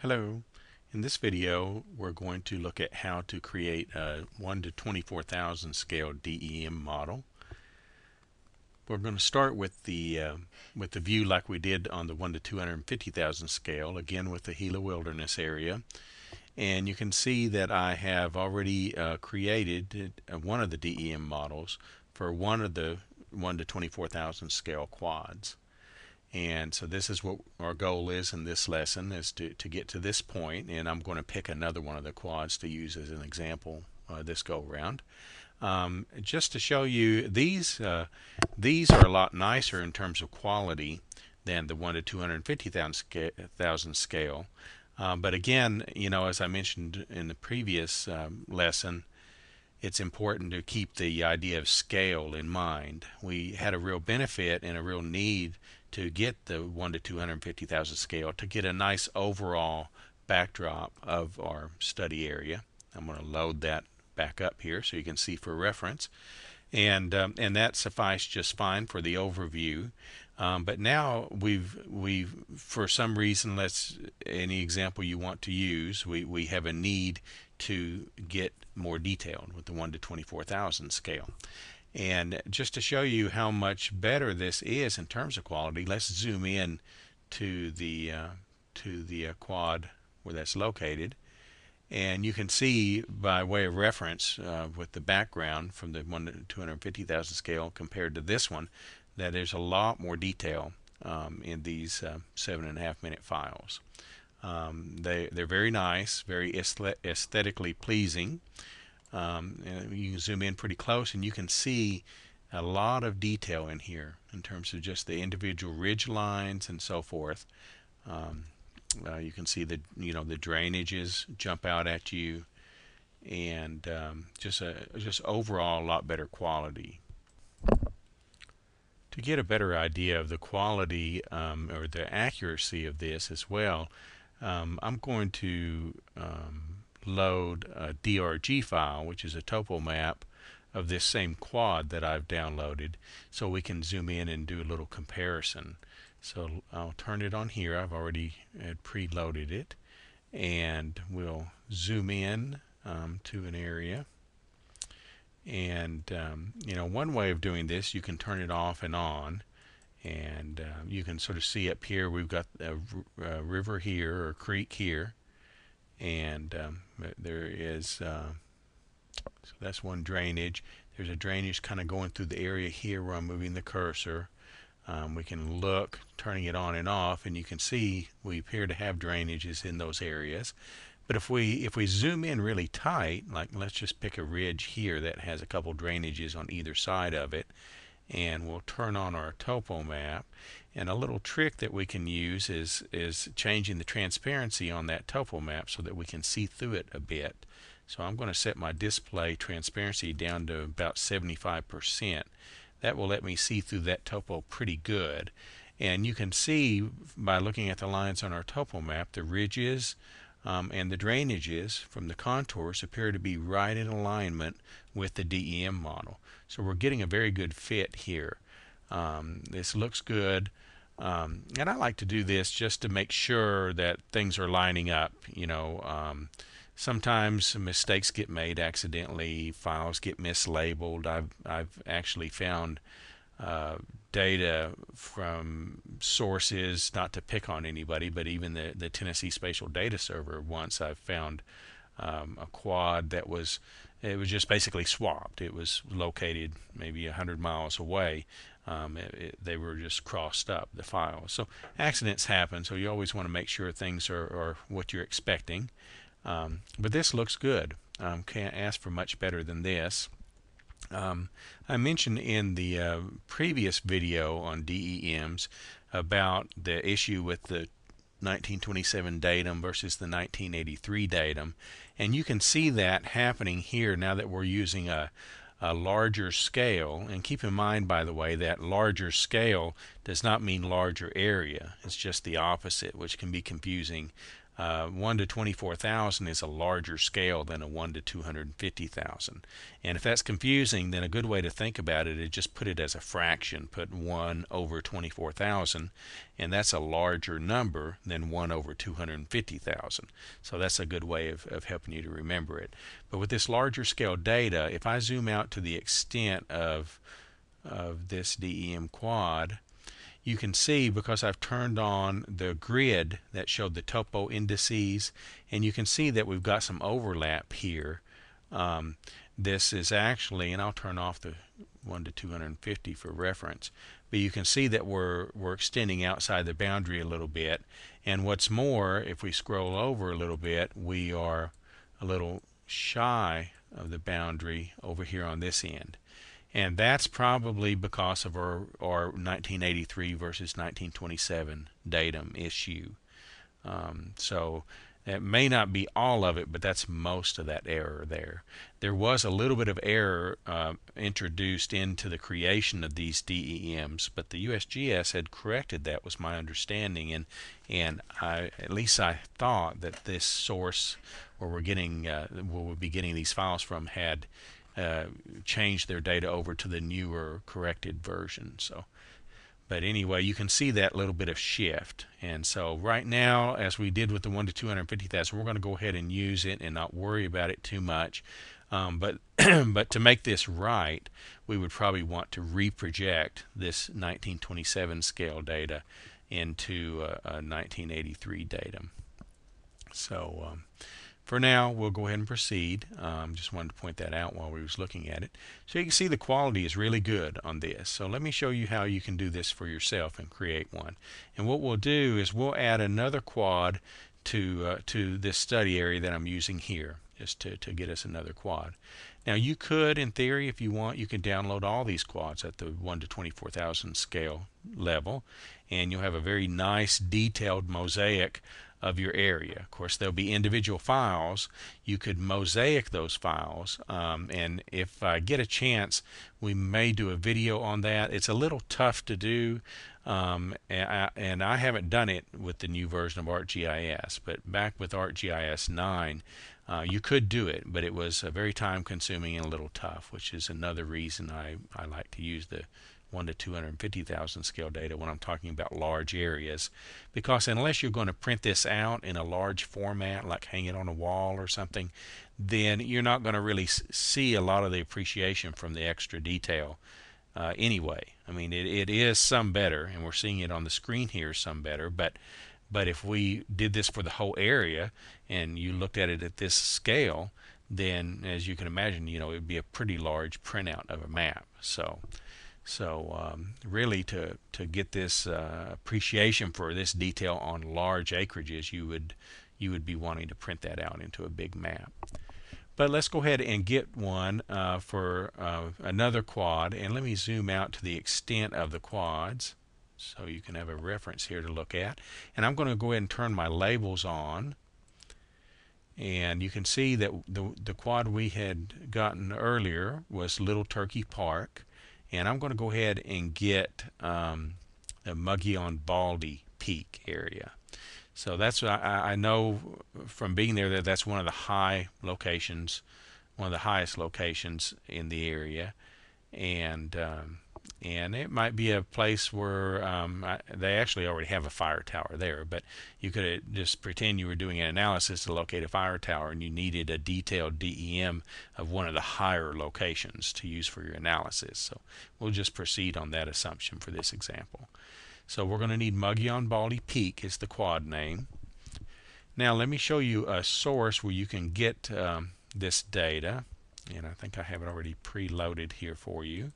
Hello. In this video, we're going to look at how to create a 1 to 24,000 scale DEM model. We're going to start with the view like we did on the 1 to 250,000 scale, again with the Gila Wilderness area. And you can see that I have already created one of the DEM models for one of the 1 to 24,000 scale quads. And so this is what our goal is in this lesson, is to get to this point, and I'm going to pick another one of the quads to use as an example this go around. Just to show you, these are a lot nicer in terms of quality than the 1 to 250,000 scale. But again, as I mentioned in the previous lesson, it's important to keep the idea of scale in mind. We had a real benefit and a real need to get the 1 to 250,000 scale to get a nice overall backdrop of our study area. I'm going to load that back up here so you can see for reference, and that sufficed just fine for the overview. But now we've for some reason, any example you want to use, we have a need to get more detailed with the 1 to 24,000 scale. And just to show you how much better this is in terms of quality, let's zoom in to the quad where that's located. And you can see by way of reference with the background from the 1 to 250,000 scale compared to this one, that there's a lot more detail in these 7.5 minute files. They're very nice, very aesthetically pleasing. You can zoom in pretty close and you can see a lot of detail in here in terms of just the individual ridge lines and so forth. You can see the drainages jump out at you, and just overall a lot better quality. To get a better idea of the quality or the accuracy of this as well, I'm going to load a DRG file, which is a topo map of this same quad that I've downloaded, so we can zoom in and do a little comparison. So I'll turn it on here. I've already preloaded it, and we'll zoom in to an area. And one way of doing this, you can turn it off and on, and you can sort of see up here we've got a river here, or creek here, and there is so that's one drainage. There's a drainage kind of going through the area here where I'm moving the cursor. We can look, turning it on and off, and you can see we appear to have drainages in those areas. But if we zoom in really tight, like let's just pick a ridge here that has a couple drainages on either side of it, and we'll turn on our topo map. And a little trick that we can use is changing the transparency on that topo map so that we can see through it a bit. So I'm going to set my display transparency down to about 75%. That will let me see through that topo pretty good. And you can see by looking at the lines on our topo map, the ridges and the drainages from the contours appear to be right in alignment with the DEM model. So we're getting a very good fit here. This looks good. And I like to do this just to make sure that things are lining up. Sometimes mistakes get made accidentally, files get mislabeled. I've actually found data from sources, not to pick on anybody, but even the Tennessee Spatial Data Server, once I've found a quad that was just basically swapped. It was located maybe 100 miles away. They were just crossed up, the files. So accidents happen, so you always want to make sure things are what you're expecting. But this looks good. Can't ask for much better than this. I mentioned in the previous video on DEMs about the issue with the 1927 datum versus the 1983 datum, and you can see that happening here now that we're using a larger scale. And keep in mind, by the way, that larger scale does not mean larger area. It's just the opposite, which can be confusing. 1 to 24,000 is a larger scale than a 1 to 250,000. And if that's confusing, then a good way to think about it is just put it as a fraction. Put 1 over 24,000, and that's a larger number than 1 over 250,000. So that's a good way of helping you to remember it. But with this larger scale data, if I zoom out to the extent of this DEM quad, you can see, because I've turned on the grid that showed the topo indices, and you can see that we've got some overlap here. This is actually, and I'll turn off the 1 to 250 for reference, but you can see that we're extending outside the boundary a little bit. And what's more, if we scroll over a little bit, we are a little shy of the boundary over here on this end. And that's probably because of our 1983 versus 1927 datum issue. So that may not be all of it, but that's most of that error there. There was a little bit of error introduced into the creation of these DEMs, but the USGS had corrected that, was my understanding, and at least I thought that this source where we're getting where we'll be getting these files from had changed their data over to the newer corrected version. So, but anyway, you can see that little bit of shift. And so right now, as we did with the 1 to 250,000, we're going to go ahead and use it and not worry about it too much. But to make this right, we would probably want to reproject this 1927 scale data into a 1983 datum. So for now, we'll go ahead and proceed. Just wanted to point that out while we was looking at it. So you can see the quality is really good on this. So let me show you how you can do this for yourself and create one. And what we'll do is we'll add another quad to this study area that I'm using here, just to get us another quad. Now you could, in theory, if you want, you can download all these quads at the 1 to 24,000 scale level, and you'll have a very nice detailed mosaic of your area. Of course, there'll be individual files. You could mosaic those files, and if I get a chance, we may do a video on that. It's a little tough to do, and I haven't done it with the new version of ArcGIS, but back with ArcGIS 9, you could do it, but it was very time consuming and a little tough, which is another reason I like to use the 1 to 250,000 scale data when I'm talking about large areas, because unless you're going to print this out in a large format, like hang it on a wall or something, then you're not going to really see a lot of the appreciation from the extra detail anyway. I mean, it is some better, and we're seeing it on the screen here some better, but if we did this for the whole area and you looked at it at this scale, then as you can imagine, it would be a pretty large printout of a map. So really to get this appreciation for this detail on large acreages, you would be wanting to print that out into a big map. But let's go ahead and get one for another quad, and let me zoom out to the extent of the quads so you can have a reference here to look at. And I'm going to go ahead and turn my labels on, and you can see that the quad we had gotten earlier was Little Turkey Park. And I'm going to go ahead and get the Muggy on Baldy Peak area. So that's I know from being there that that's one of the high locations, one of the highest locations in the area, and it might be a place where they actually already have a fire tower there, but you could just pretend you were doing an analysis to locate a fire tower and you needed a detailed DEM of one of the higher locations to use for your analysis. So we'll just proceed on that assumption for this example. So we're going to need Muggy on Baldy Peak is the quad name. Now let me show you a source where you can get this data, and I think I have it already preloaded here for you.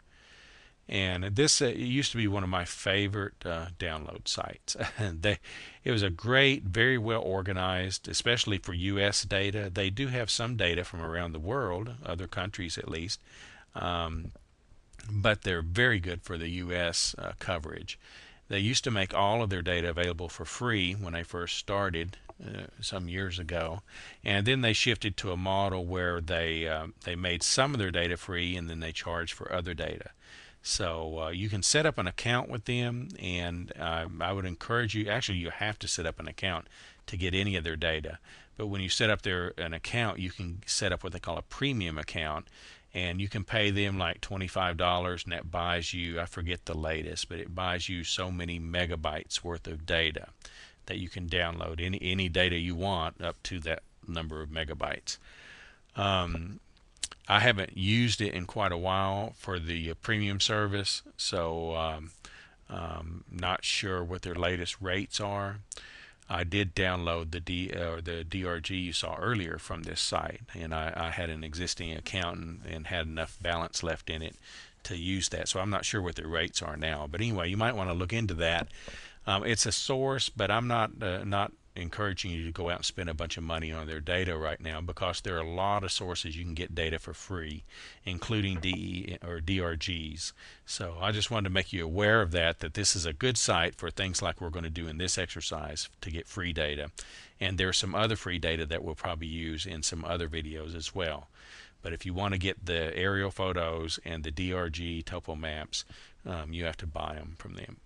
And this it used to be one of my favorite download sites. It was a great, very well organized, especially for U.S. data. They do have some data from around the world, other countries at least, but they're very good for the U.S. Coverage. They used to make all of their data available for free when they first started some years ago, and then they shifted to a model where they made some of their data free and then they charged for other data. So you can set up an account with them, and I would encourage you, actually you have to set up an account to get any of their data. But when you set up an account, you can set up what they call a premium account, and you can pay them like $25, and that buys you, I forget the latest, but it buys you so many megabytes worth of data that you can download any data you want up to that number of megabytes. I haven't used it in quite a while for the premium service, so not sure what their latest rates are. I did download the DRG you saw earlier from this site, and I had an existing account and had enough balance left in it to use that. So I'm not sure what their rates are now, but anyway, you might want to look into that. It's a source, but I'm not encouraging you to go out and spend a bunch of money on their data right now, because there are a lot of sources you can get data for free, including DRGs. So I just wanted to make you aware of that this is a good site for things like we're going to do in this exercise to get free data. And there's some other free data that we'll probably use in some other videos as well. But if you want to get the aerial photos and the DRG topo maps, you have to buy them from them,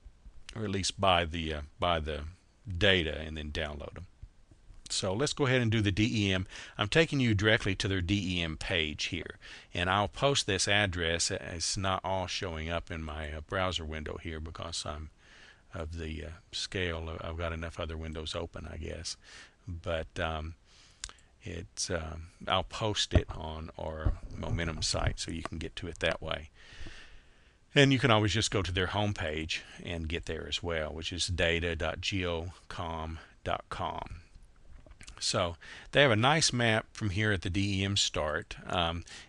or at least buy the data and then download them. So let's go ahead and do the DEM. I'm taking you directly to their DEM page here, and I'll post this address. It's not all showing up in my browser window here because I'm of the scale. I've got enough other windows open, I guess, but I'll post it on our Momentum site so you can get to it that way. And you can always just go to their homepage and get there as well, which is data.geocom.com. So they have a nice map from here at the DEM start.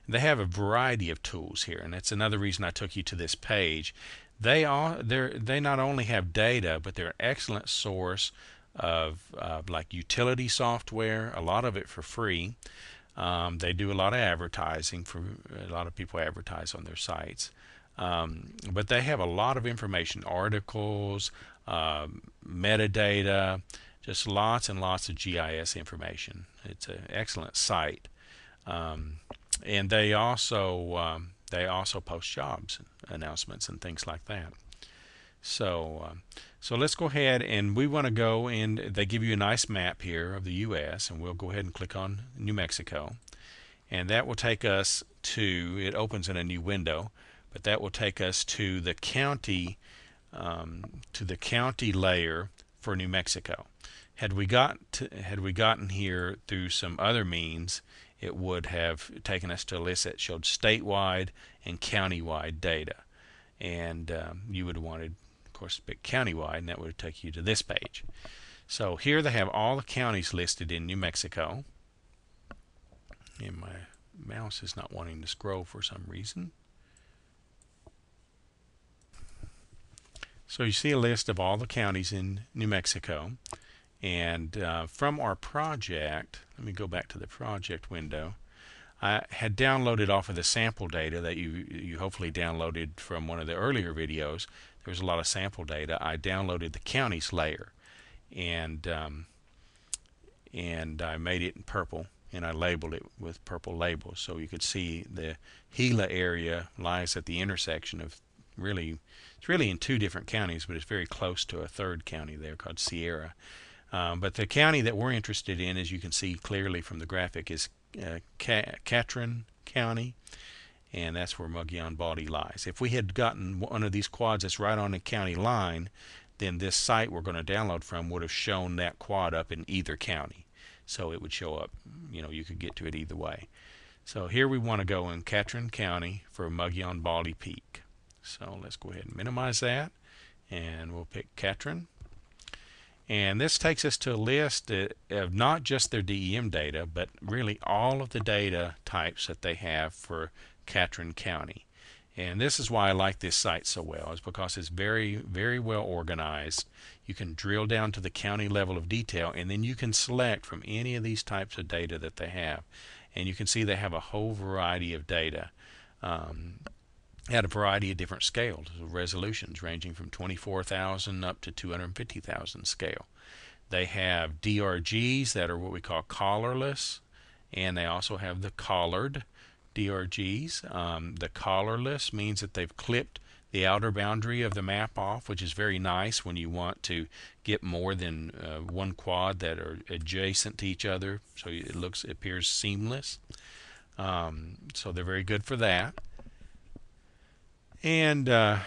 They have a variety of tools here, and that's another reason I took you to this page. They not only have data, but they're an excellent source of like utility software, a lot of it for free. They do a lot of advertising, for a lot of people advertise on their sites. But they have a lot of information, articles, metadata, just lots and lots of GIS information. It's an excellent site. And they also post jobs announcements and things like that. So let's go ahead, and we want to go, and they give you a nice map here of the U.S., and we'll go ahead and click on New Mexico, and that will take us to, it opens in a new window, but that will take us to the county layer for New Mexico. Had we gotten here through some other means, it would have taken us to a list that showed statewide and countywide data, and you would have wanted, of course, to pick countywide, and that would take you to this page. So here they have all the counties listed in New Mexico, and my mouse is not wanting to scroll for some reason. So you see a list of all the counties in New Mexico, and from our project, let me go back to the project window. I had downloaded off of the sample data that you hopefully downloaded from one of the earlier videos. There was a lot of sample data. I downloaded the counties layer, and I made it in purple, and I labeled it with purple labels, so you could see the Gila area lies at the intersection of it's really in two different counties, but it's very close to a third county there called Sierra. But the county that we're interested in, as you can see clearly from the graphic, is CATRIN County, and that's where Mogollon-Baldy lies. If we had gotten one of these quads that's right on the county line, then this site we're going to download from would have shown that quad up in either county. So it would show up, you could get to it either way. So here we want to go in CATRIN County for Mogollon-Baldy Peak. So let's go ahead and minimize that, and we'll pick CATRIN. And this takes us to a list of not just their DEM data, but really all of the data types that they have for CATRIN County. And this is why I like this site so well, is because it's very, very well organized. You can drill down to the county level of detail, and then you can select from any of these types of data that they have. And you can see they have a whole variety of data at a variety of different scales, resolutions ranging from 24,000 up to 250,000 scale. They have DRGs that are what we call collarless, and they also have the collared DRGs. The collarless means that they've clipped the outer boundary of the map off, which is very nice when you want to get more than one quad that are adjacent to each other, so it appears seamless. So they're very good for that. And in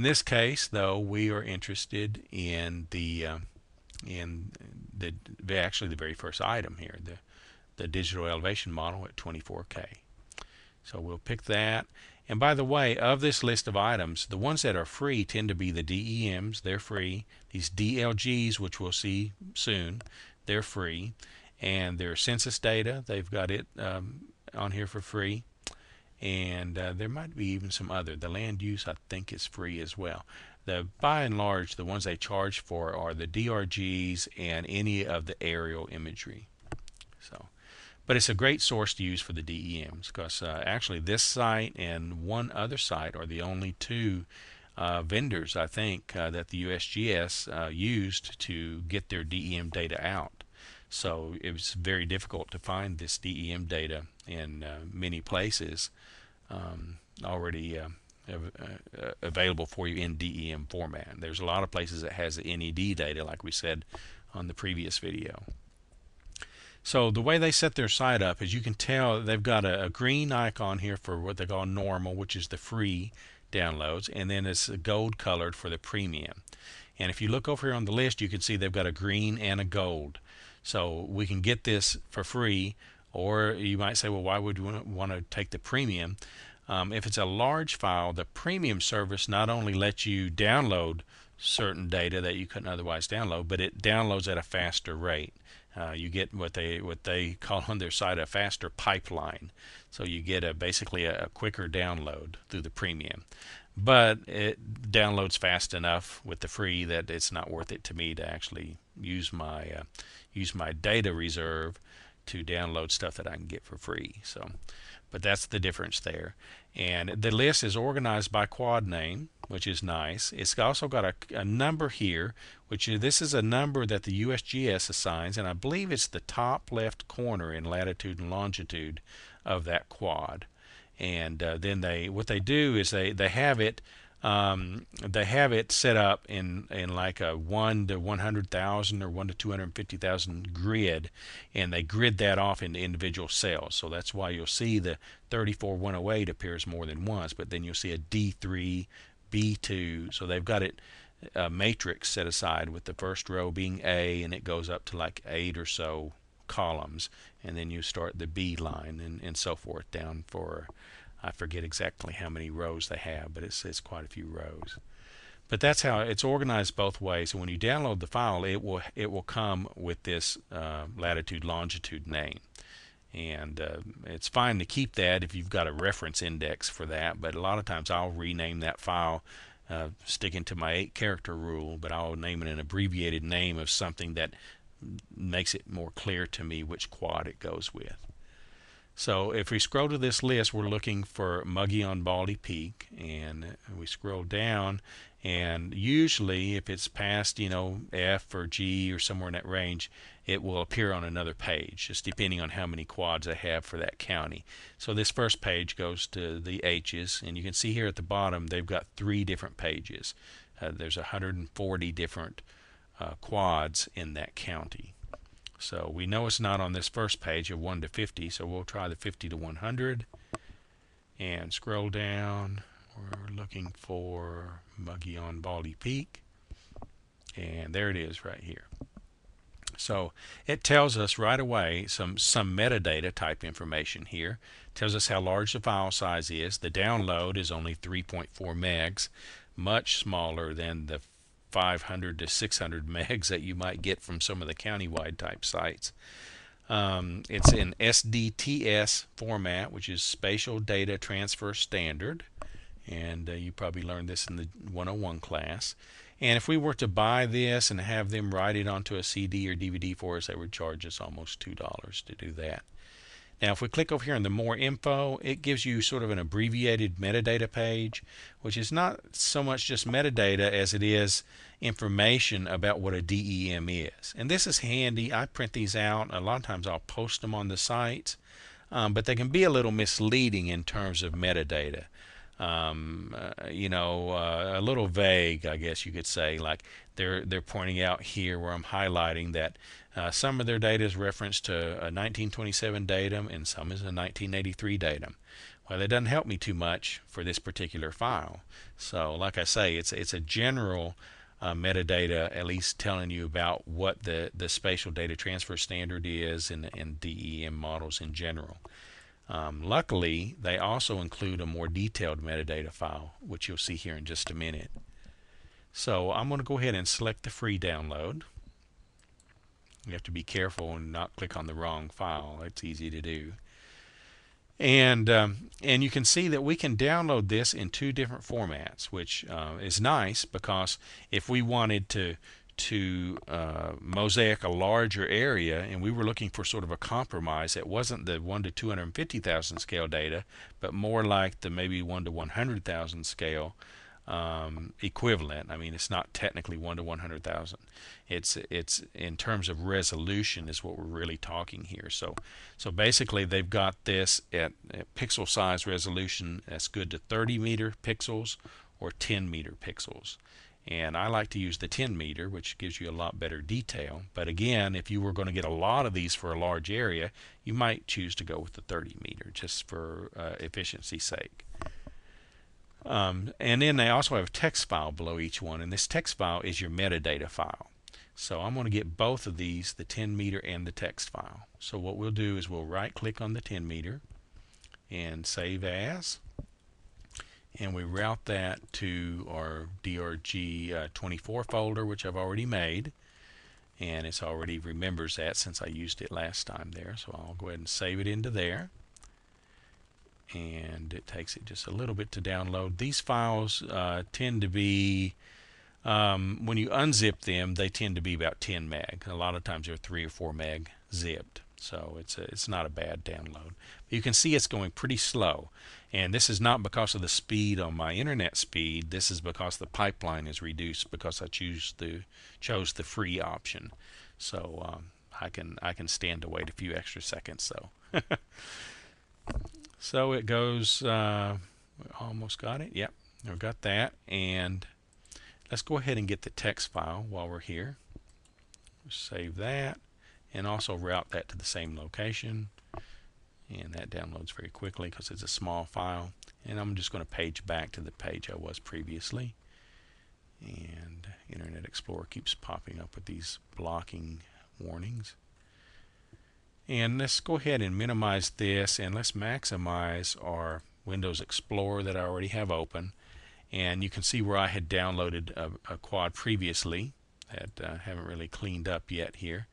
this case, though, we are interested in actually the very first item here, the digital elevation model at 24K. So we'll pick that. And by the way, of this list of items, the ones that are free tend to be the DEMs. They're free. These DLGs, which we'll see soon, they're free. And their census data, they've got it on here for free. And there might be even some other. The land use, I think, is free as well. By and large, the ones they charge for are the DRGs and any of the aerial imagery. But it's a great source to use for the DEMs, because actually this site and one other site are the only two vendors, I think, that the USGS used to get their DEM data out. So it was very difficult to find this DEM data in many places already available for you in DEM format. There's a lot of places that has the NED data, like we said on the previous video. So the way they set their site up, as you can tell, they've got a green icon here for what they call normal, which is the free downloads, and then it's gold colored for the premium. And if you look over here on the list, you can see they've got a green and a gold. So we can get this for free, or you might say, well, why would you want to take the premium? If it's a large file, the premium service not only lets you download certain data that you couldn't otherwise download, but it downloads at a faster rate. You get what they call on their site a faster pipeline. So you get basically a quicker download through the premium. But it downloads fast enough with the free that it's not worth it to me to actually use my data reserve to download stuff that I can get for free. So, but that's the difference there. And the list is organized by quad name, which is nice. It's also got a number here, this is a number that the USGS assigns, and I believe it's the top left corner in latitude and longitude of that quad. And then what they do is they have it set up in like a 1 to 100,000 or 1 to 250,000 grid, and they grid that off into individual cells. So that's why you'll see the 34108 appears more than once, but then you'll see a D3, B2. So they've got it matrix set aside with the first row being A, and it goes up to like 8 or so columns, and then you start the B line and so forth down for, I forget exactly how many rows they have, but it's quite a few rows. But that's how it's organized both ways. And when you download the file, it will come with this latitude longitude name, and it's fine to keep that if you've got a reference index for that. But a lot of times I'll rename that file, sticking to my 8-character rule, but I'll name it an abbreviated name of something that makes it more clear to me which quad it goes with. So if we scroll to this list, we're looking for Muggy on Baldy Peak, and we scroll down, and usually if it's past, F or G or somewhere in that range, it will appear on another page, just depending on how many quads they have for that county. So this first page goes to the H's, and you can see here at the bottom they've got 3 different pages. There's 140 different quads in that county. So we know it's not on this first page of 1 to 50, so we'll try the 50 to 100 and scroll down. We're looking for Muggy on Baldy Peak, and there it is right here. So it tells us right away some metadata type information here. It tells us how large the file size is. The download is only 3.4 megs, much smaller than the 500 to 600 megs that you might get from some of the countywide type sites. It's in SDTS format, which is Spatial Data Transfer Standard, and you probably learned this in the 101 class. And if we were to buy this and have them write it onto a CD or DVD for us, they would charge us almost $2 to do that. Now if we click over here on the more info, it gives you sort of an abbreviated metadata page, which is not so much just metadata as it is information about what a DEM is. And this is handy. I print these out. A lot of times I'll post them on the site, but they can be a little misleading in terms of metadata. a little vague, I guess you could say. Like they're pointing out here where I'm highlighting that some of their data is referenced to a 1927 datum and some is a 1983 datum. Well, it doesn't help me too much for this particular file. So, like I say, it's a general metadata, at least telling you about what the spatial data transfer standard is in DEM models in general. Luckily, they also include a more detailed metadata file, which you'll see here in just a minute. So I'm going to go ahead and select the free download. You have to be careful and not click on the wrong file. It's easy to do. And you can see that we can download this in two different formats, which is nice because if we wanted to mosaic a larger area and we were looking for sort of a compromise, it wasn't the 1 to 250,000 scale data, but more like the maybe 1 to 100,000 scale equivalent. I mean, it's not technically 1 to 100,000. It's in terms of resolution is what we're really talking here. So basically they've got this at pixel size resolution that's good to 30 meter pixels or 10 meter pixels. And I like to use the 10 meter, which gives you a lot better detail. But again, if you were going to get a lot of these for a large area, you might choose to go with the 30 meter just for efficiency's sake. And then they also have a text file below each one, and this text file is your metadata file. So I'm going to get both of these, the 10 meter and the text file. So what we'll do is we'll right click on the 10 meter and save as, and we route that to our DRG24 folder, which I've already made, and it's already remembers that since I used it last time there. So I'll go ahead and save it into there, and it takes it just a little bit to download. These files tend to be, when you unzip them, they tend to be about 10 meg. A lot of times they're 3 or 4 meg zipped, so it's not a bad download. But you can see it's going pretty slow, and this is not because of the speed on my internet speed. This is because the pipeline is reduced because I chose the free option. So I can stand to wait a few extra seconds though. So it goes, almost got it. Yep, I've got that. And let's go ahead and get the text file while we're here. Save that and also route that to the same location. And that downloads very quickly because it's a small file. And I'm just going to page back to the page I was previously. And Internet Explorer keeps popping up with these blocking warnings. And let's go ahead and minimize this, and let's maximize our Windows Explorer that I already have open. And you can see where I had downloaded a quad previously that I haven't really cleaned up yet here.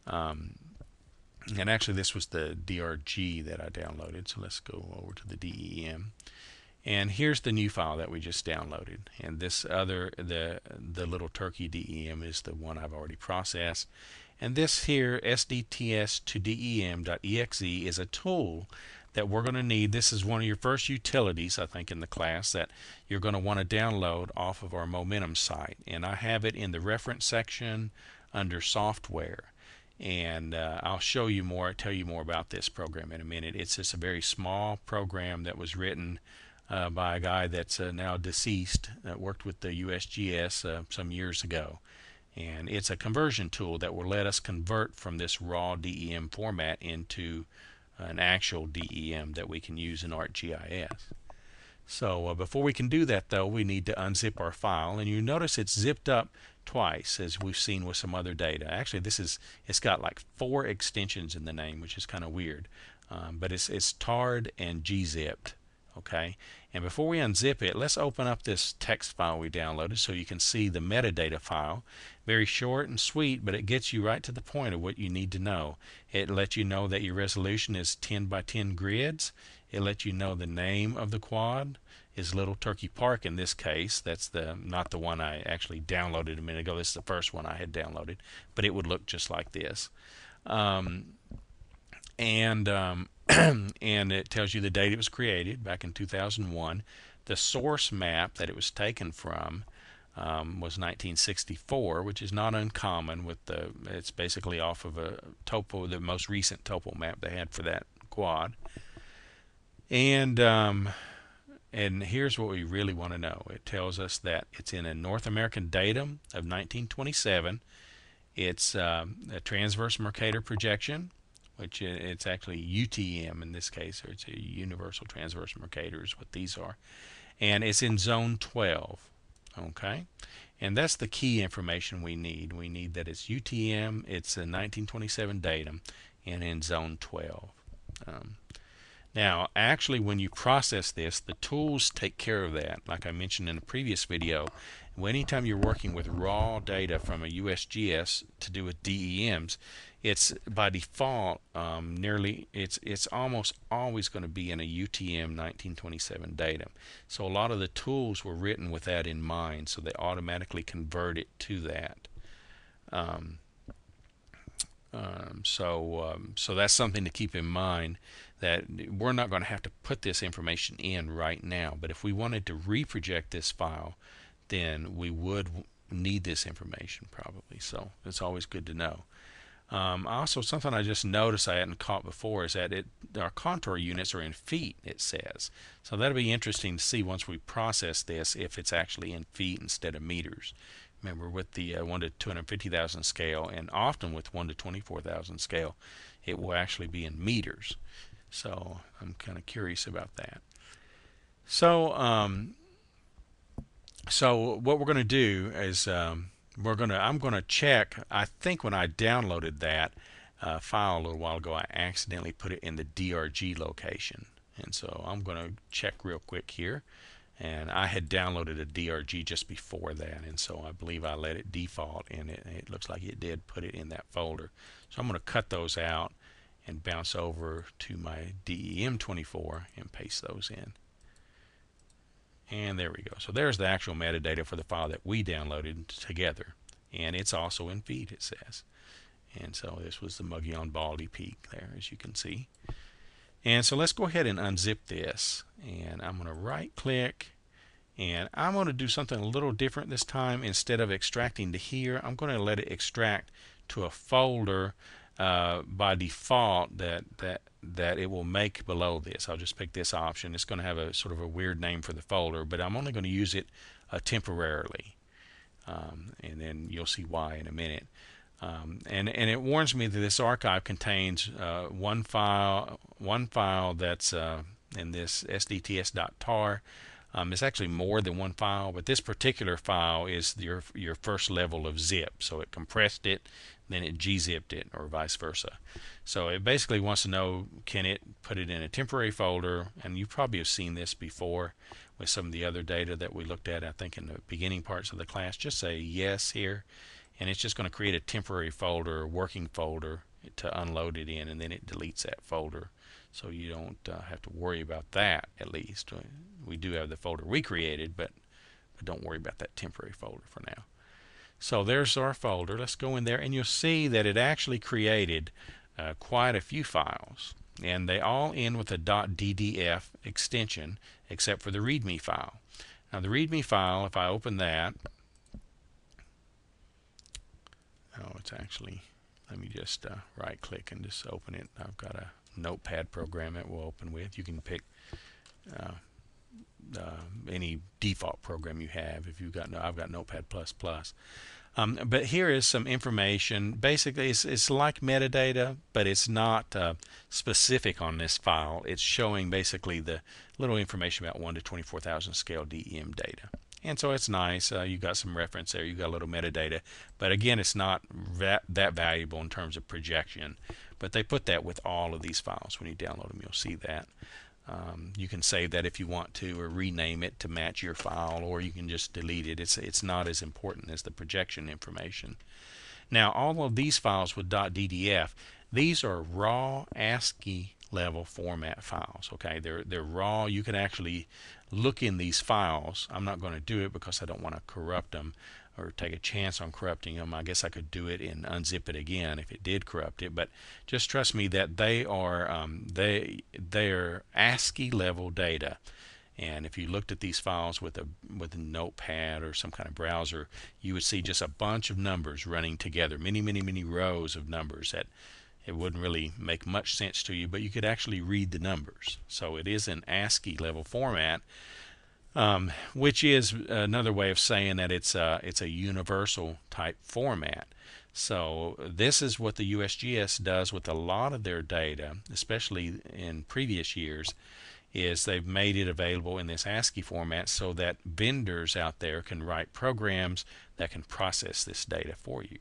And actually this was the DRG that I downloaded, so let's go over to the DEM. And here's the new file that we just downloaded. And this other, the little turkey DEM, is the one I've already processed. And this here, sdts to dem.exe, is a tool that we're going to need. This is one of your first utilities, I think, in the class that you're going to want to download off of our Momentum site. And I have it in the reference section under software. And I'll show you more, tell you more about this program in a minute. It's just a very small program that was written by a guy that's now deceased, that worked with the USGS some years ago. And it's a conversion tool that will let us convert from this raw DEM format into an actual DEM that we can use in ArcGIS. So before we can do that though, we need to unzip our file, and you notice it's zipped up twice as we've seen with some other data. Actually it's got like 4 extensions in the name, which is kind of weird, but it's tarred and gzipped. Okay, and before we unzip it, let's open up this text file we downloaded so you can see the metadata file. Very short and sweet, but it gets you right to the point of what you need to know. It lets you know that your resolution is 10 by 10 grids. It lets you know the name of the quad is Little Turkey Park in this case. That's not the one I actually downloaded a minute ago. This is the first one I had downloaded, but it would look just like this. And it tells you the date it was created back in 2001. The source map that it was taken from was 1964, which is not uncommon. It's basically off of a topo, the most recent topo map they had for that quad. And And here's what we really want to know. It tells us that it's in a North American datum of 1927. It's a transverse Mercator projection, which it's actually UTM in this case, or it's a universal transverse Mercator is what these are. And it's in zone 12. Okay, and that's the key information we need. We need that it's UTM, it's a 1927 datum, and in zone 12. Now, actually, when you process this, the tools take care of that. Like I mentioned in a previous video, anytime you're working with raw data from a USGS to do with DEMs, it's by default it's almost always going to be in a UTM 1927 datum. So a lot of the tools were written with that in mind, so they automatically convert it to that. So that's something to keep in mind, that we're not going to have to put this information in right now, but if we wanted to reproject this file, then we would need this information probably. So it's always good to know. Also, something I just noticed I hadn't caught before is that our contour units are in feet, it says. So that'll be interesting to see once we process this if it's actually in feet instead of meters. Remember, with the 1 to 250,000 scale, and often with 1 to 24,000 scale, it will actually be in meters. So I'm kind of curious about that. So what we're going to do is I'm going to check. I think when I downloaded that file a little while ago, I accidentally put it in the DRG location, and so I'm going to check real quick here. And I had downloaded a DRG just before that, and so I believe I let it default, and it looks like it did put it in that folder. So I'm going to cut those out and bounce over to my DEM24 and paste those in. And there we go. So there's the actual metadata for the file that we downloaded together, and it's also in feet, it says. And so this was the Mogollon Baldy Peak there, as you can see. And so let's go ahead and unzip this, and I'm going to right click, and I'm going to do something a little different this time. Instead of extracting to here, I'm going to let it extract to a folder by default that it will make below this. I'll just pick this option. It's going to have a sort of a weird name for the folder, but I'm only going to use it temporarily, and then you'll see why in a minute. And it warns me that this archive contains one file that's in this sdts.tar. It's actually more than one file, but this particular file is your first level of zip. So it compressed it, then it gzipped it, or vice versa. So it basically wants to know, can it put it in a temporary folder? And you probably have seen this before with some of the other data that we looked at, I think in the beginning parts of the class. Just say yes here, and it's just going to create a temporary folder, working folder, to unload it in, and then it deletes that folder. So you don't have to worry about that, at least. We do have the folder we created, but don't worry about that temporary folder for now. So there's our folder. Let's go in there, and you'll see that it actually created quite a few files, and they all end with a .ddf extension, except for the README file. Now the README file, if I open that, it's actually, let me just right click and just open it. I've got a notepad program that we'll open with. You can pick any default program you have. If you've got, I've got Notepad++. But here is some information. Basically, it's like metadata, but it's not specific on this file. It's showing basically the little information about 1 to 24,000 scale DEM data. And so it's nice. You've got some reference there. You've got a little metadata. But again, it's not that valuable in terms of projection. But they put that with all of these files. When you download them, you'll see that. You can save that if you want to, or rename it to match your file, or you can just delete it. It's not as important as the projection information. Now, all of these files with .ddf, these are raw ASCII level format files. Okay, they're raw. You can actually look in these files. I'm not going to do it because I don't want to corrupt them or take a chance on corrupting them. I guess I could do it and unzip it again if it did corrupt it, but just trust me that they are they're ASCII level data. And if you looked at these files with a notepad or some kind of browser, you would see just a bunch of numbers running together, many rows of numbers that it wouldn't really make much sense to you, but you could actually read the numbers. So it is an ASCII level format, which is another way of saying that it's a universal type format. So this is what the USGS does with a lot of their data, especially in previous years, is they've made it available in this ASCII format so that vendors out there can write programs that can process this data for you.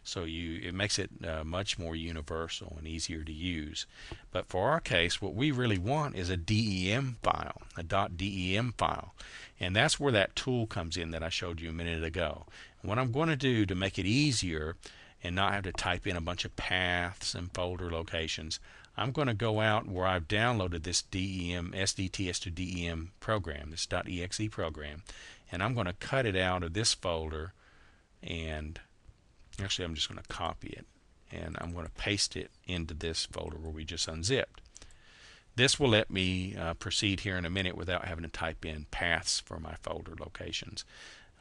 So it makes it much more universal and easier to use. But for our case, what we really want is a DEM file, a .dem file. And that's where that tool comes in that I showed you a minute ago. And what I'm going to do to make it easier and not have to type in a bunch of paths and folder locations, I'm going to go out where I've downloaded this DEM SDTS to DEM program, this .exe program, and I'm going to cut it out of this folder, and actually I'm just going to copy it and I'm going to paste it into this folder where we just unzipped. This will let me proceed here in a minute without having to type in paths for my folder locations.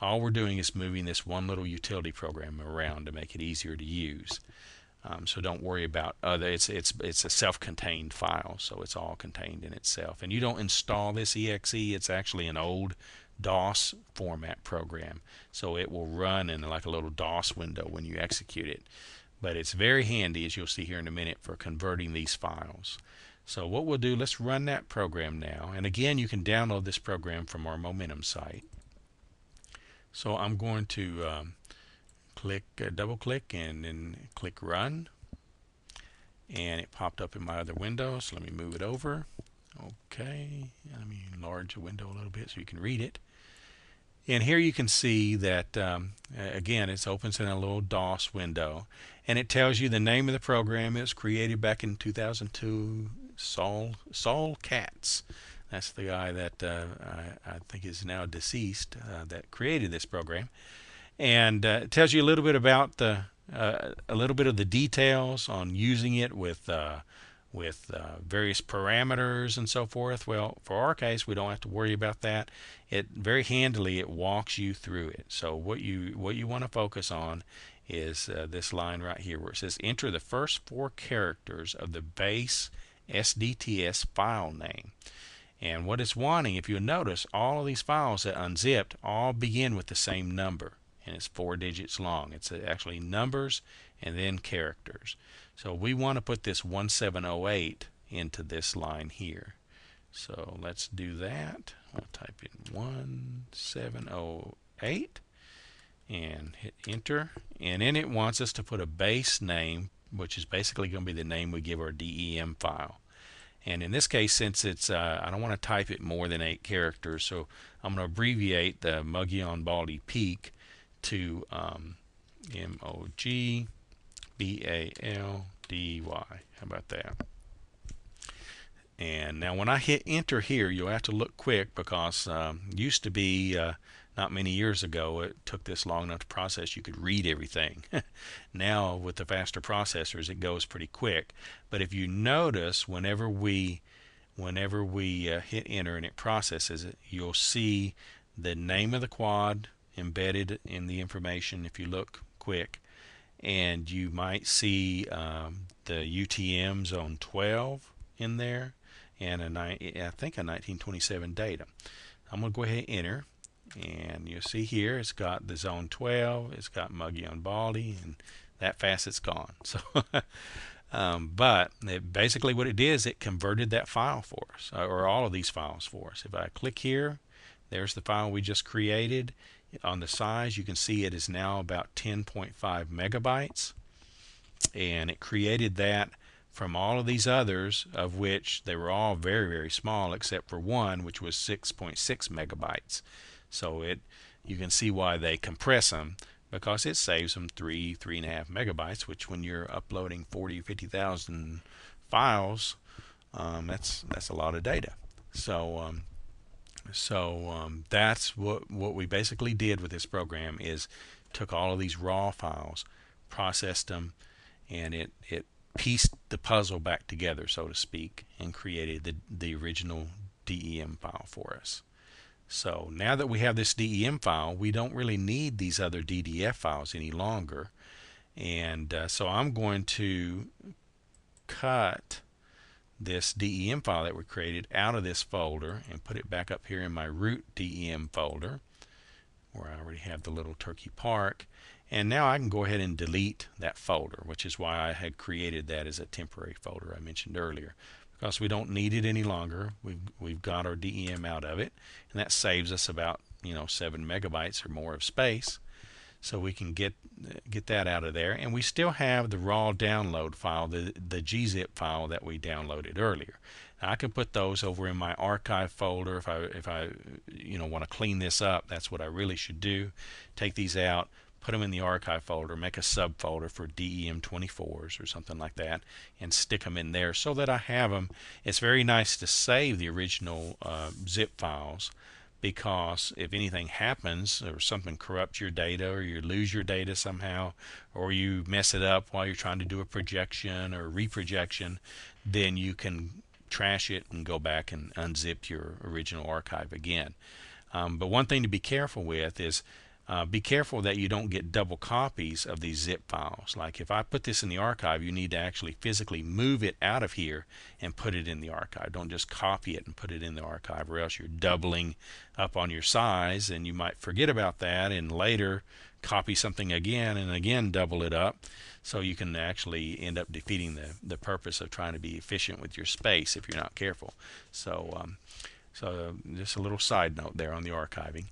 All we're doing is moving this one little utility program around to make it easier to use. So don't worry about it's a self-contained file, so it's all contained in itself. And you don't install this exe. It's actually an old DOS format program, so it will run in like a little DOS window when you execute it. But it's very handy, as you'll see here in a minute, for converting these files. So what we'll do, let's run that program now. And again, you can download this program from our Momentum site. So I'm going to double click and then click run, and it popped up in my other window, so let me move it over. Okay, let me enlarge the window a little bit so you can read it. And here you can see that again, it opens in a little DOS window, and it tells you the name of the program. It was created back in 2002. Saul Katz, that's the guy that I think is now deceased, that created this program. And it tells you a little bit about a little bit of the details on using it with various parameters and so forth. Well, for our case, we don't have to worry about that. It very handily it walks you through it. So what you want to focus on is this line right here where it says enter the first 4 characters of the base SDTS file name. And what it's wanting, if you notice, all of these files that unzipped all begin with the same number, and it's 4 digits long. It's actually numbers and then characters. So we want to put this 1708 into this line here. So let's do that. I'll type in 1708 and hit enter. And then it wants us to put a base name, which is basically going to be the name we give our DEM file. And in this case, since it's I don't want to type it more than 8 characters, so I'm going to abbreviate the Muggion Baldy Peak to MOGBALDY. How about that? And now when I hit enter here, you'll have to look quick because used to be not many years ago it took this long enough to process you could read everything. Now with the faster processors it goes pretty quick. But if you notice, whenever we hit enter and it processes it, you'll see the name of the quad embedded in the information if you look quick, and you might see the UTM zone 12 in there and I think a 1927 data. I'm going to go ahead and enter, and you'll see here it's got the zone 12, it's got Muggion Baldy, and that fast it's gone. So but basically what it did is it converted that file for us, or all of these files for us. If I click here, there's the file we just created. On the size, you can see it is now about 10.5 megabytes, and it created that from all of these others, of which they were all very, very small except for one, which was 6.6 megabytes. So you can see why they compress them, because it saves them 3.5 megabytes, which when you're uploading 40 or 50,000 files, that's a lot of data. So that's what we basically did with this program, is took all of these raw files, processed them, and it pieced the puzzle back together, so to speak, and created the original DEM file for us. So now that we have this DEM file, we don't really need these other DDF files any longer. And so I'm going to cut this DEM file that we created out of this folder and put it back up here in my root DEM folder where I already have the little turkey park. And now I can go ahead and delete that folder, which is why I had created that as a temporary folder I mentioned earlier, because we don't need it any longer. We've got our DEM out of it, and that saves us about 7 megabytes or more of space. So we can get that out of there, and we still have the raw download file, the gzip file that we downloaded earlier. Now, I can put those over in my archive folder if I want to clean this up. That's what I really should do. Take these out, put them in the archive folder, make a subfolder for DEM 24s or something like that, and stick them in there so that I have them. It's very nice to save the original zip files, because if anything happens or something corrupts your data, or you lose your data somehow, or you mess it up while you're trying to do a projection or reprojection, then you can trash it and go back and unzip your original archive again. But one thing to be careful with is be careful that you don't get double copies of these zip files. Like if I put this in the archive, you need to actually physically move it out of here and put it in the archive. Don't just copy it and put it in the archive, or else you're doubling up on your size, and you might forget about that and later copy something again and again double it up. So you can actually end up defeating the purpose of trying to be efficient with your space if you're not careful. So just a little side note there on the archiving.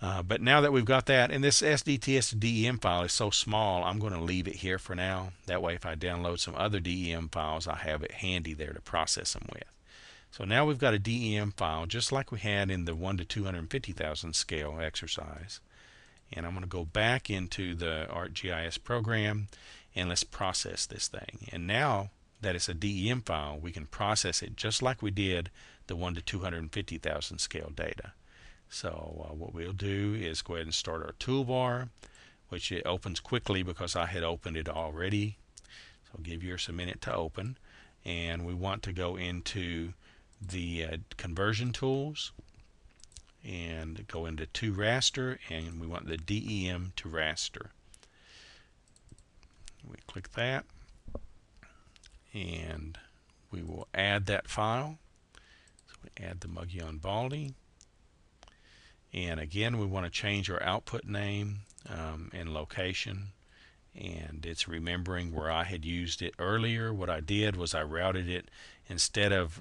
But now that we've got that, and this SDTS DEM file is so small, I'm going to leave it here for now. That way if I download some other DEM files, I have it handy there to process them with. So now we've got a DEM file just like we had in the 1 to 250,000 scale exercise. And I'm going to go back into the ArcGIS program, and let's process this thing. And now that it's a DEM file, we can process it just like we did the 1 to 250,000 scale data. So what we'll do is go ahead and start our toolbar, which it opens quickly because I had opened it already. So I'll give yours a minute to open. And we want to go into the conversion tools and go into to raster, and we want the DEM to raster. We click that, and we will add that file. So we add the Muggion Baldi. And again, we want to change our output name and location, and it's remembering where I had used it earlier. What I did was I routed it instead of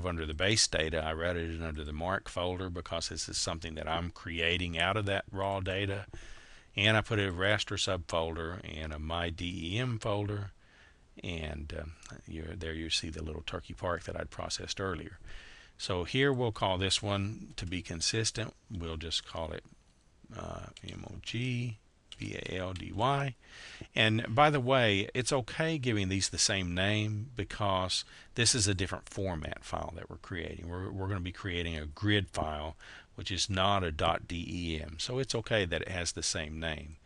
under the base data, I routed it under the mark folder, because this is something that I'm creating out of that raw data. And I put a raster subfolder and a my DEM folder, and there you see the little turkey park that I'd processed earlier. So here we'll call this one, to be consistent, we'll just call it MOG VALDY. And by the way, it's okay giving these the same name, because this is a different format file that we're creating. We're going to be creating a grid file, which is not a .dem. So it's okay that it has the same name.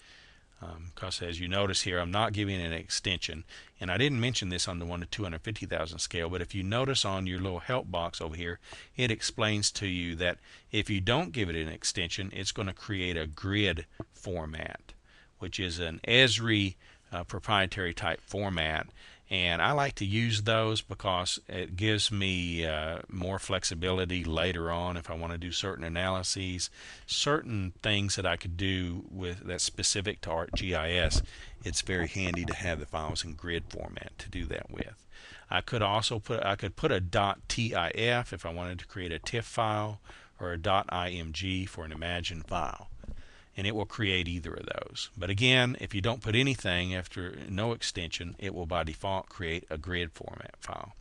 Because as you notice here, I'm not giving it an extension, and I didn't mention this on the 1 to 250,000 scale, but if you notice on your little help box over here, it explains to you that if you don't give it an extension, it's going to create a grid format, which is an Esri proprietary type format. And I like to use those because it gives me more flexibility later on if I want to do certain analyses, certain things that I could do with that's specific to ArcGIS. It's very handy to have the files in grid format to do that with. I could also put a .tif if I wanted to create a TIFF file, or a .img for an Imagine file. And it will create either of those. But again, if you don't put anything after no extension, it will by default create a grid format file,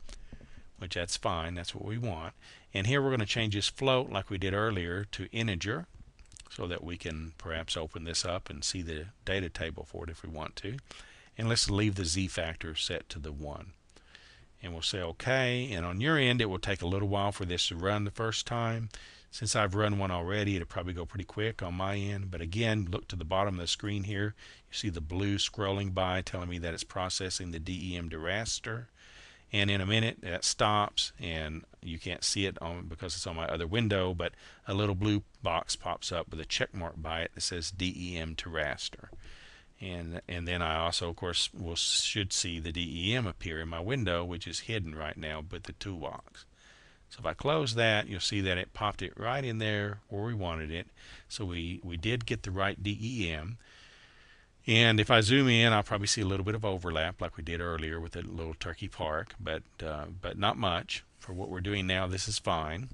which that's fine. That's what we want. And here we're going to change this float like we did earlier to integer, so that we can perhaps open this up and see the data table for it if we want to. And let's leave the z factor set to the 1. And we'll say OK. And on your end, it will take a little while for this to run the first time. Since I've run one already, it'll probably go pretty quick on my end. But again, look to the bottom of the screen here. You see the blue scrolling by telling me that it's processing the DEM to raster. And in a minute, that stops, and you can't see it because it's on my other window, but a little blue box pops up with a check mark by it that says DEM to raster. and then I also, of course, should see the DEM appear in my window, which is hidden right now with the toolbox. So if I close that, you'll see that it popped it right in there where we wanted it. So we did get the right DEM. And if I zoom in, I'll probably see a little bit of overlap like we did earlier with the little turkey park, but not much. For what we're doing now, this is fine.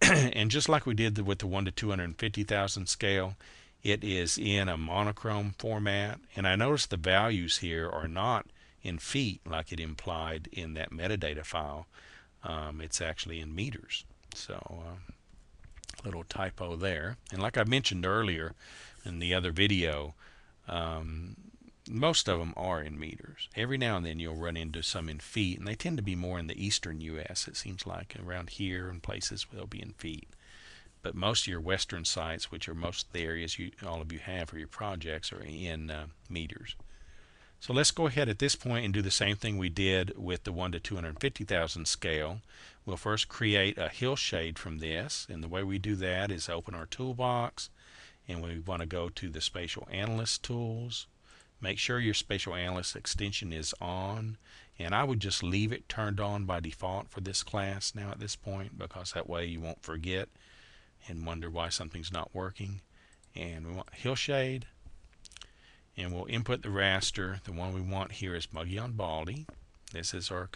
And just like we did with the 1 to 250,000 scale, it is in a monochrome format. And I notice the values here are not in feet like it implied in that metadata file. It's actually in meters. So little typo there. And like I mentioned earlier in the other video, most of them are in meters. Every now and then you'll run into some in feet, and they tend to be more in the eastern U.S. It seems like around here and places they'll be in feet. But most of your western sites, which are most of the areas all of you have for your projects, are in meters. So let's go ahead at this point and do the same thing we did with the 1 to 250,000 scale. We'll first create a hillshade from this, and the way we do that is open our toolbox, and we want to go to the Spatial Analyst tools. Make sure your Spatial Analyst extension is on, and I would just leave it turned on by default for this class now at this point, because that way you won't forget and wonder why something's not working. And we want hillshade, and we'll input the raster. The one we want here is Muggy on Baldy. This is our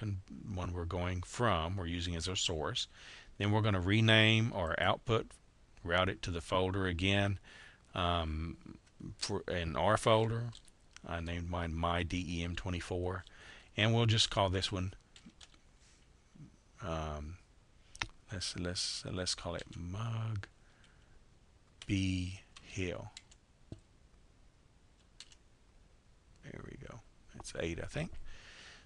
one we're going from, we're using as our source. Then we're going to rename our output, route it to the folder again, in our folder. I named mine MyDEM24, and we'll just call this one let's call it Mug B Hill. There we go. That's 8, I think.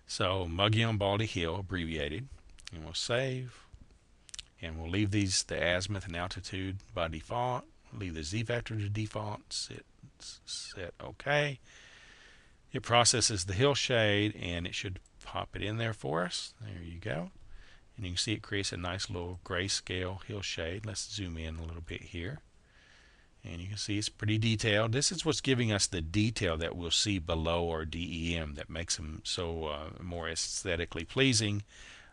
So Muggy on Baldy Hill, abbreviated, and we'll save. And we'll leave these, the azimuth and altitude, by default. Leave the z-factor to default. Set OK. It processes the hillshade, and it should pop it in there for us. There you go. And you can see it creates a nice little grayscale hillshade. Let's zoom in a little bit here. And you can see it's pretty detailed. This is what's giving us the detail that we'll see below our DEM that makes them so more aesthetically pleasing.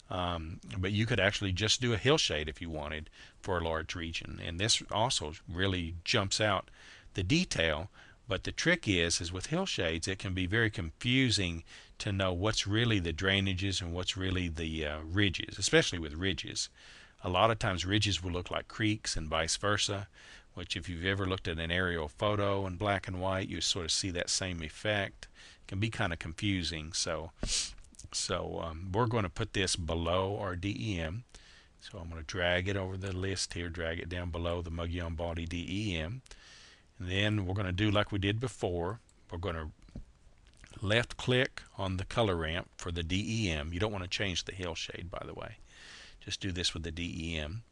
But you could actually just do a hillshade if you wanted for a large region. And this also really jumps out the detail. But the trick is with hillshades, it can be very confusing to know what's really the drainages and what's really the ridges, especially with ridges. A lot of times ridges will look like creeks and vice versa, which if you've ever looked at an aerial photo in black and white, you sort of see that same effect. It can be kind of confusing. So we're going to put this below our DEM. So I'm going to drag it over the list here, drag it down below the Muggy on Baldy DEM. And then we're going to do like we did before. We're going to left click on the color ramp for the DEM. You don't want to change the hillshade, by the way. Just do this with the DEM.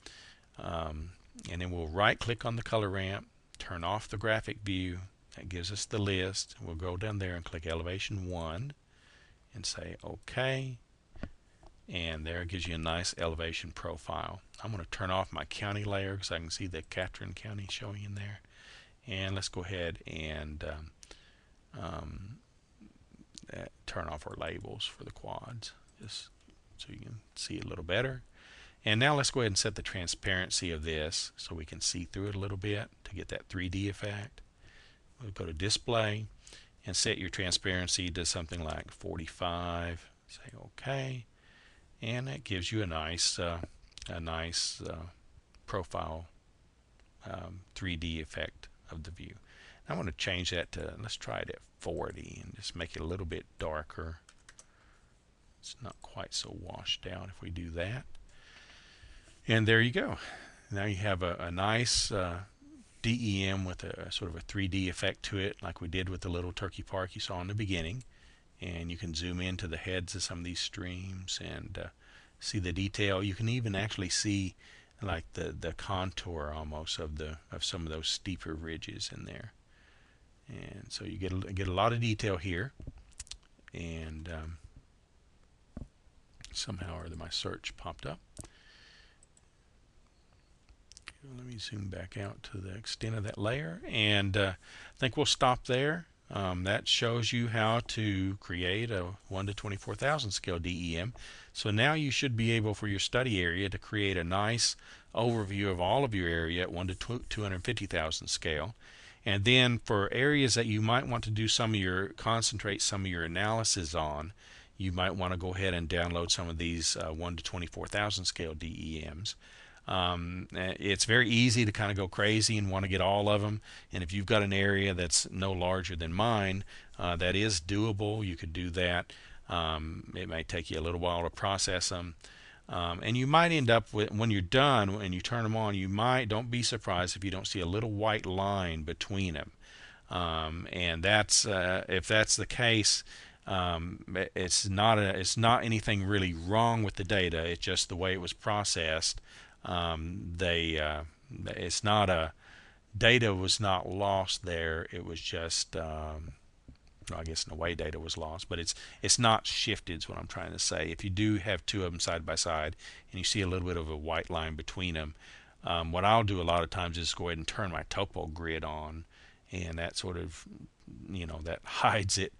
And then we'll right click on the color ramp, turn off the graphic view. That gives us the list. We'll go down there and click elevation 1 and say OK. And there it gives you a nice elevation profile. I'm going to turn off my county layer because I can see the CATRIN county showing in there. And let's go ahead and turn off our labels for the quads, just so you can see it a little better. And now let's go ahead and set the transparency of this so we can see through it a little bit to get that 3D effect. We'll go to display and set your transparency to something like 45. Say OK, and that gives you a nice profile 3D effect of the view. I want to change that to, let's try it at 40 and just make it a little bit darker. It's not quite so washed out if we do that. And there you go. Now you have a nice DEM with a sort of a 3D effect to it, like we did with the little turkey park you saw in the beginning. And you can zoom into the heads of some of these streams and see the detail. You can even actually see like the contour almost of some of those steeper ridges in there. And so you get a lot of detail here. And somehow or other my search popped up. Let me zoom back out to the extent of that layer, and I think we'll stop there. that shows you how to create a 1 to 24,000 scale DEM. So now you should be able, for your study area, to create a nice overview of all of your area at 1 to 250,000 scale. And then for areas that you might want to do concentrate some of your analysis on, you might want to go ahead and download some of these 1 to 24,000 scale DEMs. It's very easy to kind of go crazy and want to get all of them, and if you've got an area that's no larger than mine, that is doable. You could do that. It may take you a little while to process them, and you might end up with, when you're done and you turn them on, don't be surprised if you don't see a little white line between them, and that's if that's the case, it's not anything really wrong with the data. It's just the way it was processed. It's not data was not lost there. It was just well, I guess in a way data was lost, but it's not shifted is what I'm trying to say. If you do have two of them side by side and you see a little bit of a white line between them, what I'll do a lot of times is go ahead and turn my topo grid on, and that sort of, that hides it.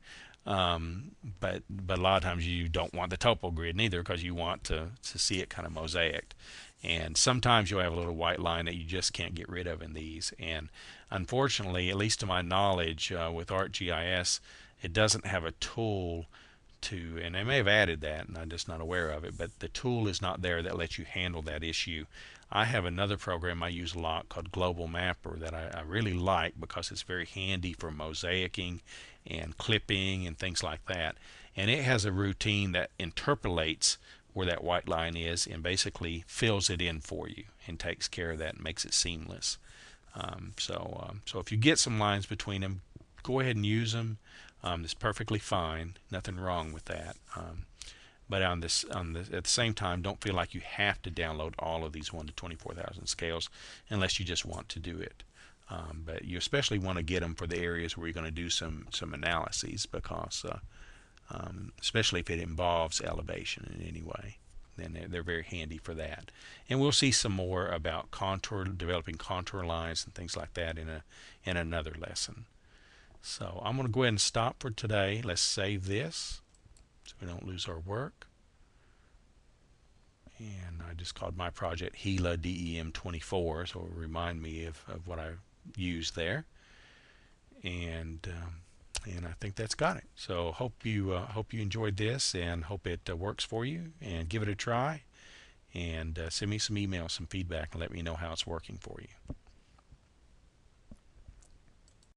But a lot of times you don't want the topo grid neither, because you want to see it kind of mosaicked. And sometimes you'll have a little white line that you just can't get rid of in these. And unfortunately, at least to my knowledge, with ArcGIS, it doesn't have a tool to, and they may have added that and I'm just not aware of it, but the tool is not there that lets you handle that issue. I have another program I use a lot called Global Mapper that I really like, because it's very handy for mosaicing and clipping and things like that. And it has a routine that interpolates where that white line is and basically fills it in for you and takes care of that and makes it seamless. So if you get some lines between them, go ahead and use them. It's perfectly fine, nothing wrong with that. But at the same time, don't feel like you have to download all of these 1 to 24,000 scales unless you just want to do it. But you especially want to get them for the areas where you're going to do some analyses, because especially if it involves elevation in any way, then they're very handy for that. And we'll see some more about developing contour lines and things like that in another lesson. So I'm going to go ahead and stop for today. Let's save this so we don't lose our work. And I just called my project Gila DEM 24, so it'll remind me of what I used there. And I think that's got it. So hope you enjoyed this, and hope it works for you, and give it a try, and send me some emails, some feedback, and let me know how it's working for you.